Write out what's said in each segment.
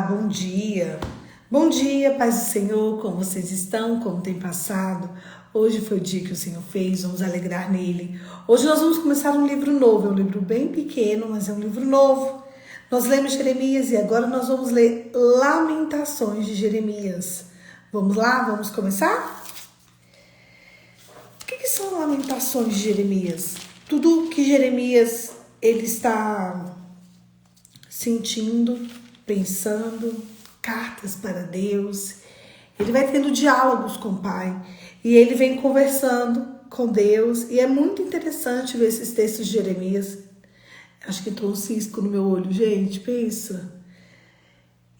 bom dia. Bom dia, paz do Senhor, como vocês estão, como tem passado? Hoje foi o dia que o Senhor fez, vamos alegrar nele. Hoje nós vamos começar um livro novo, é um livro bem pequeno, mas é um livro novo. Nós lemos Jeremias e agora nós vamos ler Lamentações de Jeremias. Vamos lá, vamos começar? O que são Lamentações de Jeremias? Tudo que Jeremias ele está sentindo, pensando, cartas para Deus. Ele vai tendo diálogos com o Pai e ele vem conversando com Deus. E é muito interessante ver esses textos de Jeremias. Acho que entrou um cisco no meu olho, gente, pensa.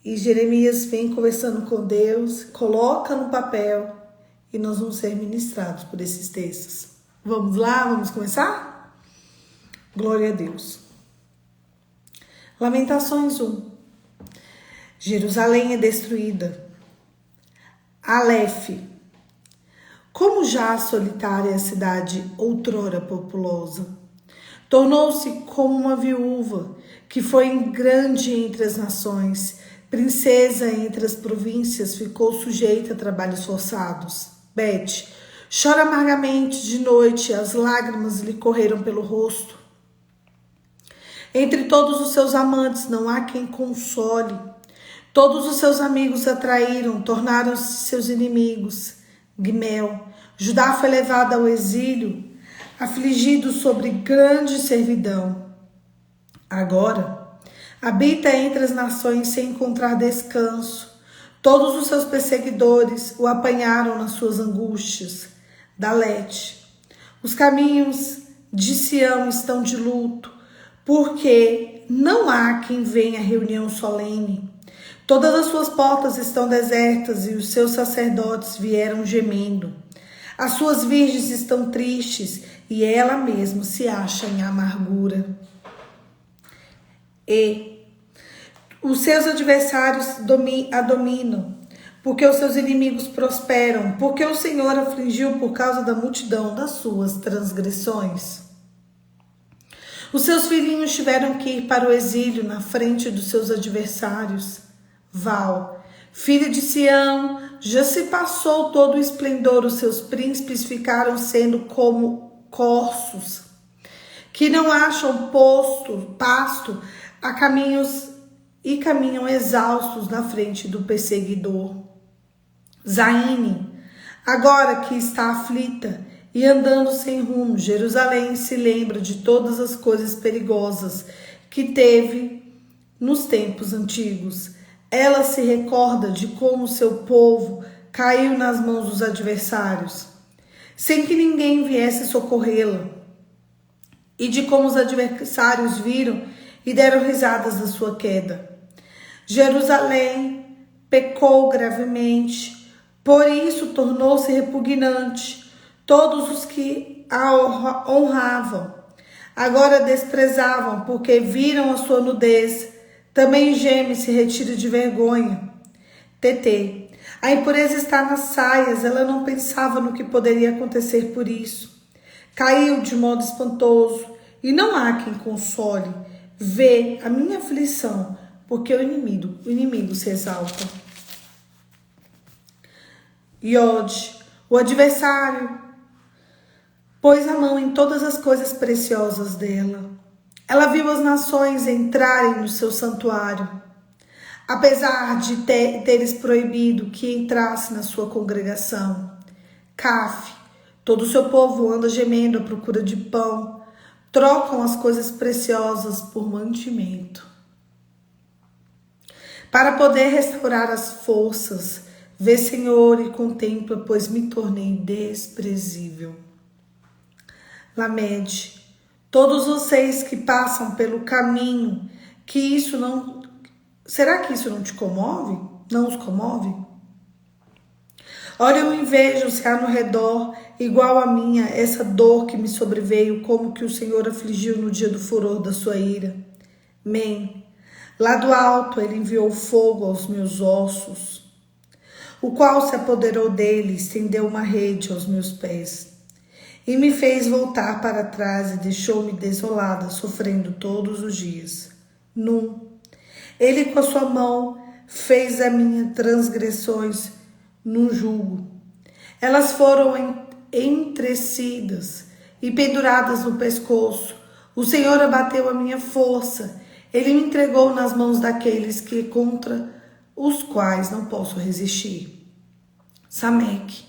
E Jeremias vem conversando com Deus, coloca no papel e nós vamos ser ministrados por esses textos. Vamos lá, vamos começar? Glória a Deus. Lamentações 1. Jerusalém é destruída. Aleph. Como já solitária a cidade outrora populosa, tornou-se como uma viúva que foi grande entre as nações, princesa entre as províncias, ficou sujeita a trabalhos forçados. Bet chora amargamente de noite, as lágrimas lhe correram pelo rosto. Entre todos os seus amantes não há quem console. Todos os seus amigos a traíram, tornaram-se seus inimigos. Gimel, Judá foi levado ao exílio, afligido sobre grande servidão. Agora, habita entre as nações sem encontrar descanso. Todos os seus perseguidores o apanharam nas suas angústias. Dalete, os caminhos de Sião estão de luto, porque não há quem venha à reunião solene. Todas as suas portas estão desertas e os seus sacerdotes vieram gemendo. As suas virgens estão tristes e ela mesma se acha em amargura. E os seus adversários a dominam, porque os seus inimigos prosperam, porque o Senhor afligiu por causa da multidão das suas transgressões. Os seus filhinhos tiveram que ir para o exílio na frente dos seus adversários. Val, filha de Sião, já se passou todo o esplendor, os seus príncipes ficaram sendo como corços, que não acham pasto a caminhos e caminham exaustos na frente do perseguidor. Zaine, agora que está aflita e andando sem rumo, Jerusalém se lembra de todas as coisas perigosas que teve nos tempos antigos. Ela se recorda de como seu povo caiu nas mãos dos adversários, sem que ninguém viesse socorrê-la, e de como os adversários viram e deram risadas da sua queda. Jerusalém pecou gravemente, por isso tornou-se repugnante. Todos os que a honravam agora desprezavam, porque viram a sua nudez. Também geme e se retira de vergonha. TT. A impureza está nas saias, ela não pensava no que poderia acontecer por isso. Caiu de modo espantoso, e não há quem console. Vê a minha aflição, porque o inimigo se exalta. Iode, o adversário, pôs a mão em todas as coisas preciosas dela. Ela viu as nações entrarem no seu santuário, apesar de teres proibido que entrasse na sua congregação. Caf, todo o seu povo anda gemendo à procura de pão, trocam as coisas preciosas por mantimento. Para poder restaurar as forças, vê, Senhor, e contempla, pois me tornei desprezível. Lamente, todos vocês que passam pelo caminho, será que isso não te comove? Não os comove? Olham e vejam se há no redor, igual a minha, essa dor que me sobreveio, como que o Senhor afligiu no dia do furor da sua ira. Men, lá do alto ele enviou fogo aos meus ossos, o qual se apoderou dele e estendeu uma rede aos meus pés. E me fez voltar para trás e deixou-me desolada, sofrendo todos os dias. Ele com a sua mão fez a minha transgressões num jugo. Elas foram entrecidas e penduradas no pescoço. O Senhor abateu a minha força. Ele me entregou nas mãos daqueles que contra os quais não posso resistir. Sameque.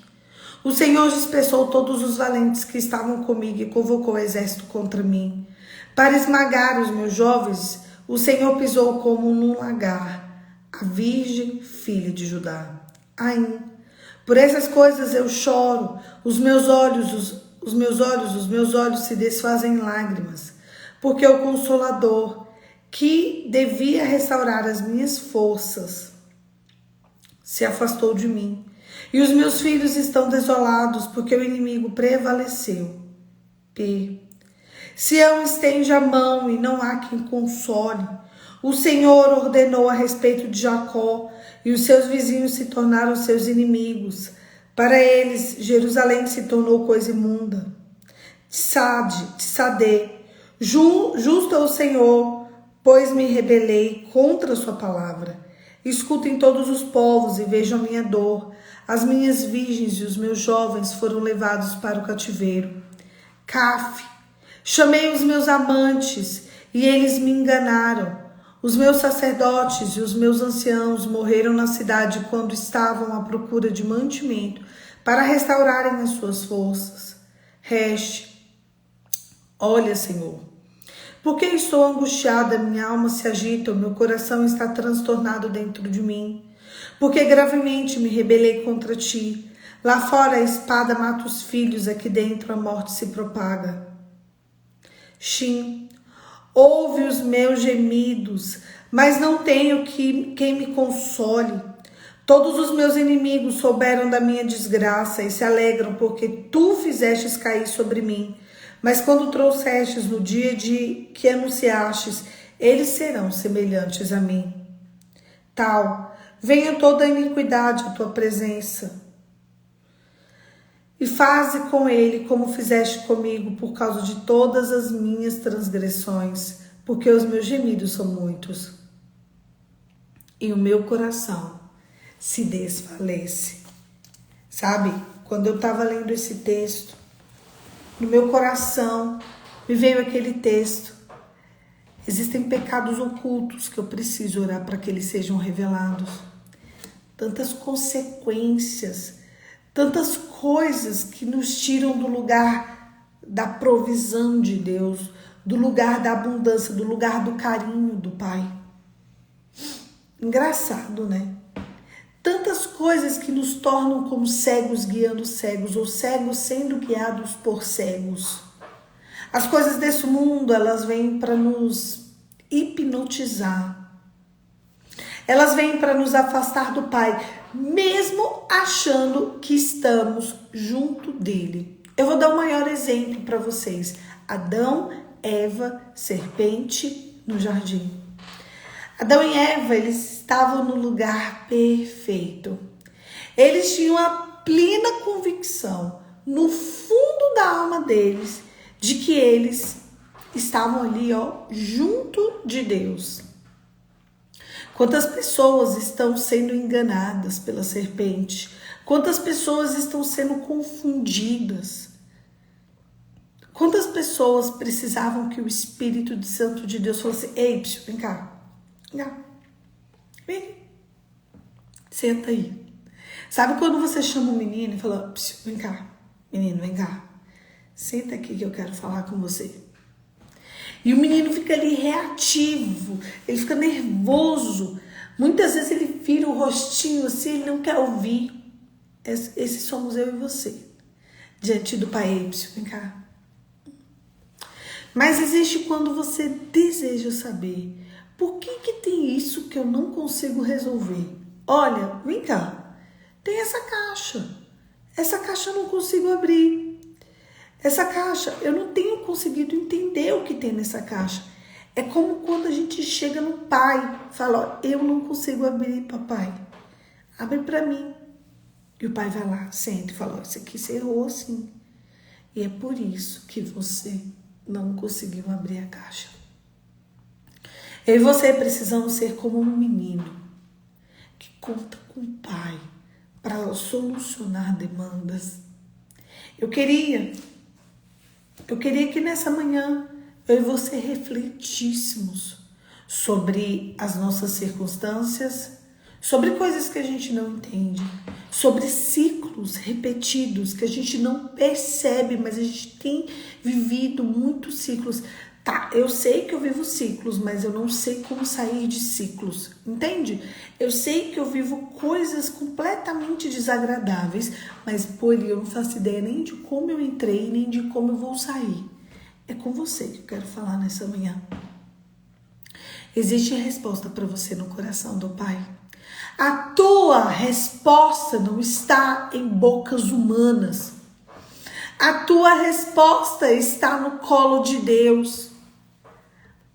O Senhor dispersou todos os valentes que estavam comigo e convocou o exército contra mim. Para esmagar os meus jovens, o Senhor pisou como num lagar, a virgem filha de Judá. Aim. Por essas coisas eu choro, os meus olhos se desfazem em lágrimas, porque o Consolador, que devia restaurar as minhas forças, se afastou de mim. E os meus filhos estão desolados, porque o inimigo prevaleceu. P. Sião estende a mão e não há quem console. O Senhor ordenou a respeito de Jacó, e os seus vizinhos se tornaram seus inimigos. Para eles, Jerusalém se tornou coisa imunda. Tsadê, justo é o Senhor, pois me rebelei contra a sua palavra. Escutem todos os povos e vejam a minha dor. As minhas virgens e os meus jovens foram levados para o cativeiro. Caf, chamei os meus amantes e eles me enganaram. Os meus sacerdotes e os meus anciãos morreram na cidade quando estavam à procura de mantimento para restaurarem as suas forças. Reste, olha, Senhor, porque estou angustiada, minha alma se agita, o meu coração está transtornado dentro de mim. Porque gravemente me rebelei contra ti. Lá fora a espada mata os filhos, aqui dentro a morte se propaga. Shin, ouve os meus gemidos, mas não tenho quem me console. Todos os meus inimigos souberam da minha desgraça e se alegram porque tu fizestes cair sobre mim. Mas quando trouxestes no dia de que anunciastes, eles serão semelhantes a mim. Tal, venha toda a iniquidade à tua presença. E faze com ele como fizeste comigo por causa de todas as minhas transgressões, porque os meus gemidos são muitos. E o meu coração se desfalece. Sabe, quando eu estava lendo esse texto, no meu coração me veio aquele texto. Existem pecados ocultos que eu preciso orar para que eles sejam revelados. Tantas consequências, tantas coisas que nos tiram do lugar da provisão de Deus, do lugar da abundância, do lugar do carinho do Pai. Engraçado, né? Tantas coisas que nos tornam como cegos guiando cegos, ou cegos sendo guiados por cegos. As coisas desse mundo, elas vêm para nos hipnotizar. Elas vêm para nos afastar do Pai, mesmo achando que estamos junto dele. Eu vou dar o maior exemplo para vocês. Adão, Eva, serpente no jardim. Adão e Eva, eles estavam no lugar perfeito. Eles tinham a plena convicção, no fundo da alma deles, de que eles estavam ali, junto de Deus. Quantas pessoas estão sendo enganadas pela serpente? Quantas pessoas estão sendo confundidas? Quantas pessoas precisavam que o Espírito Santo de Deus fosse: ei, vem cá. Vem, senta aí. Sabe quando você chama um menino e fala: vem cá, menino, vem cá, senta aqui que eu quero falar com você. E o menino fica ali reativo, ele fica nervoso, muitas vezes ele vira o rostinho assim, ele não quer ouvir. Esses somos eu e você, diante do Pai. Vem cá. Mas existe quando você deseja saber: por que tem isso que eu não consigo resolver? Olha, vem cá, tem essa caixa. Essa caixa eu não consigo abrir. Essa caixa, eu não tenho conseguido entender o que tem nessa caixa. É como quando a gente chega no pai, fala: eu não consigo abrir, papai. Abre para mim. E o pai vai lá, senta e fala: isso aqui você errou assim. E é por isso que você não conseguiu abrir a caixa. Eu e você precisamos ser como um menino. conta com o Pai para solucionar demandas. Eu queria que nessa manhã eu e você refletíssemos sobre as nossas circunstâncias, sobre coisas que a gente não entende, sobre ciclos repetidos que a gente não percebe, mas a gente tem vivido muitos ciclos. Tá, eu sei que eu vivo ciclos, mas eu não sei como sair de ciclos, entende? Eu sei que eu vivo coisas completamente desagradáveis, mas eu não faço ideia nem de como eu entrei, nem de como eu vou sair. É com você que eu quero falar nessa manhã. Existe resposta para você no coração do Pai. A tua resposta não está em bocas humanas. A tua resposta está no colo de Deus.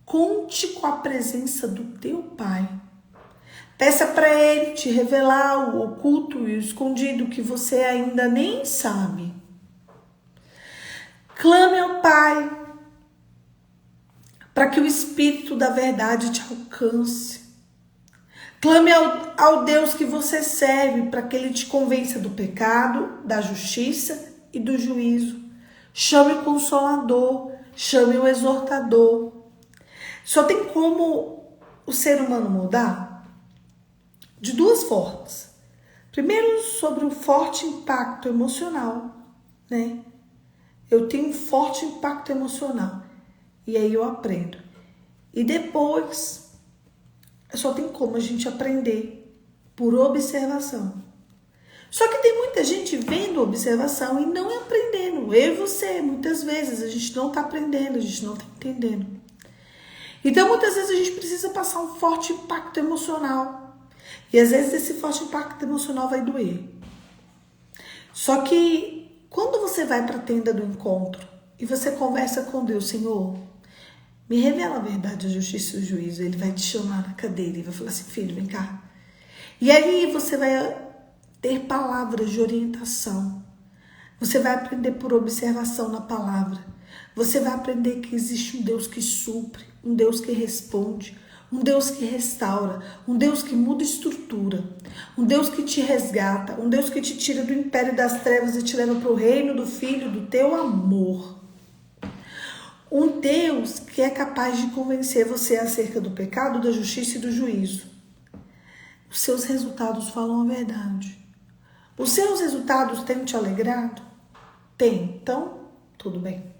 Conte com a presença do teu Pai. Peça para Ele te revelar o oculto e o escondido que você ainda nem sabe. Clame ao Pai para que o Espírito da verdade te alcance. Clame ao Deus que você serve para que Ele te convença do pecado, da justiça e do juízo. Chame o Consolador, chame o Exortador. Só tem como o ser humano mudar de duas formas. Primeiro, sobre um forte impacto emocional, né? Eu tenho um forte impacto emocional e aí eu aprendo. E depois, só tem como a gente aprender por observação. Só que tem muita gente vendo observação e não aprendendo. Eu e você, muitas vezes, a gente não está aprendendo, a gente não está entendendo. Então, muitas vezes a gente precisa passar um forte impacto emocional. E às vezes esse forte impacto emocional vai doer. Só que quando você vai para a tenda do encontro e você conversa com Deus, Senhor, me revela a verdade, a justiça e o juízo. Ele vai te chamar na cadeira e vai falar assim, filho, vem cá. E aí você vai ter palavras de orientação. Você vai aprender por observação na palavra. Você vai aprender que existe um Deus que supre, um Deus que responde, um Deus que restaura, um Deus que muda estrutura, um Deus que te resgata, um Deus que te tira do império das trevas e te leva para o reino do Filho do teu amor. Um Deus que é capaz de convencer você acerca do pecado, da justiça e do juízo. Os seus resultados falam a verdade. Os seus resultados têm te alegrado? Tem. Então, tudo bem.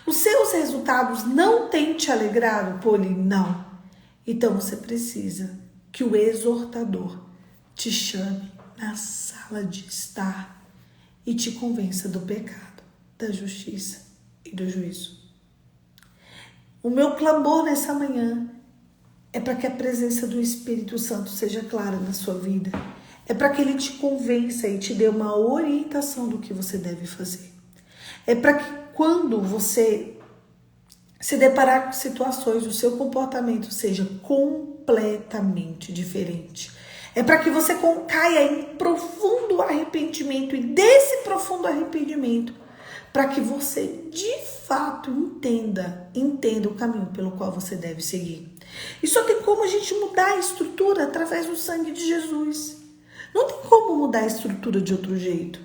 Os seus resultados não têm te alegrado, Poli? Não. Então você precisa que o exortador te chame na sala de estar e te convença do pecado, da justiça e do juízo. O meu clamor nessa manhã é para que a presença do Espírito Santo seja clara na sua vida. É para que ele te convença e te dê uma orientação do que você deve fazer. É para que quando você se deparar com situações, o seu comportamento seja completamente diferente. É para que você caia em profundo arrependimento e desse profundo arrependimento, para que você de fato entenda o caminho pelo qual você deve seguir. E só tem como a gente mudar a estrutura através do sangue de Jesus. Não tem como mudar a estrutura de outro jeito.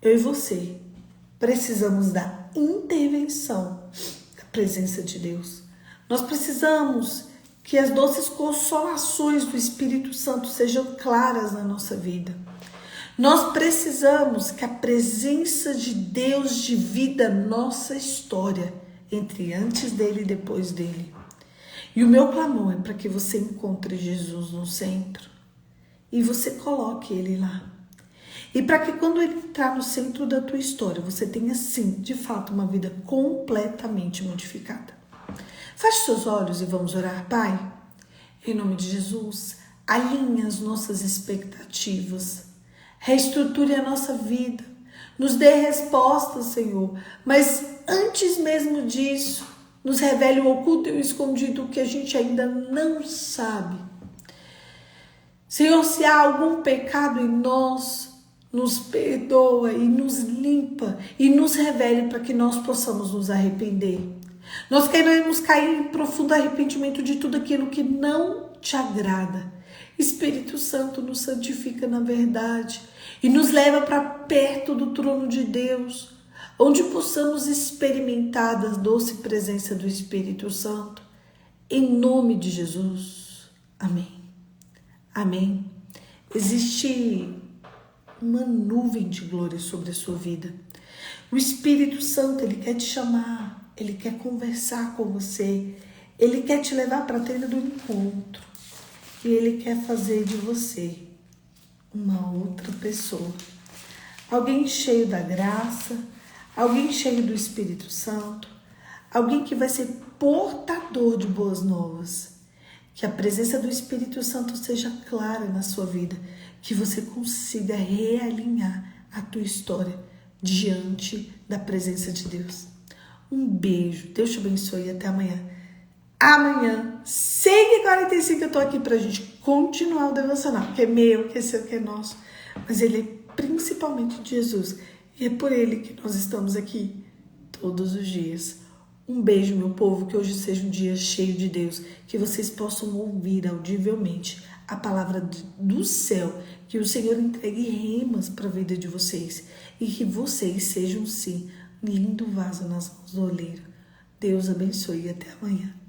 Eu e você precisamos da intervenção da presença de Deus. Nós precisamos que as doces consolações do Espírito Santo sejam claras na nossa vida. Nós precisamos que a presença de Deus divida nossa história entre antes dele e depois dele. E o meu clamor é para que você encontre Jesus no centro e você coloque ele lá. E para que quando ele entrar no centro da tua história, você tenha sim, de fato, uma vida completamente modificada. Feche seus olhos e vamos orar, Pai. Em nome de Jesus, alinhe as nossas expectativas, reestruture a nossa vida, nos dê respostas, Senhor. Mas antes mesmo disso, nos revele o oculto e o escondido que a gente ainda não sabe. Senhor, se há algum pecado em nós, nos perdoa e nos limpa e nos revele para que nós possamos nos arrepender. Nós queremos cair em profundo arrependimento de tudo aquilo que não te agrada. Espírito Santo nos santifica na verdade e nos leva para perto do trono de Deus, onde possamos experimentar a doce presença do Espírito Santo. Em nome de Jesus. Amém. Amém. Existe uma nuvem de glória sobre a sua vida. O Espírito Santo, ele quer te chamar, ele quer conversar com você, ele quer te levar para a tenda do encontro e ele quer fazer de você uma outra pessoa. Alguém cheio da graça, alguém cheio do Espírito Santo, alguém que vai ser portador de boas novas. Que a presença do Espírito Santo seja clara na sua vida, que você consiga realinhar a tua história diante da presença de Deus. Um beijo, Deus te abençoe e até amanhã. Amanhã, 6h45, eu tô aqui pra gente continuar o devocional, que é meu, que é seu, que é nosso, mas ele é principalmente de Jesus e é por ele que nós estamos aqui todos os dias. Um beijo, meu povo, que hoje seja um dia cheio de Deus, que vocês possam ouvir audivelmente a palavra do céu, que o Senhor entregue remas para a vida de vocês e que vocês sejam, sim, um lindo vaso nas mãos do oleiro. Deus abençoe e até amanhã.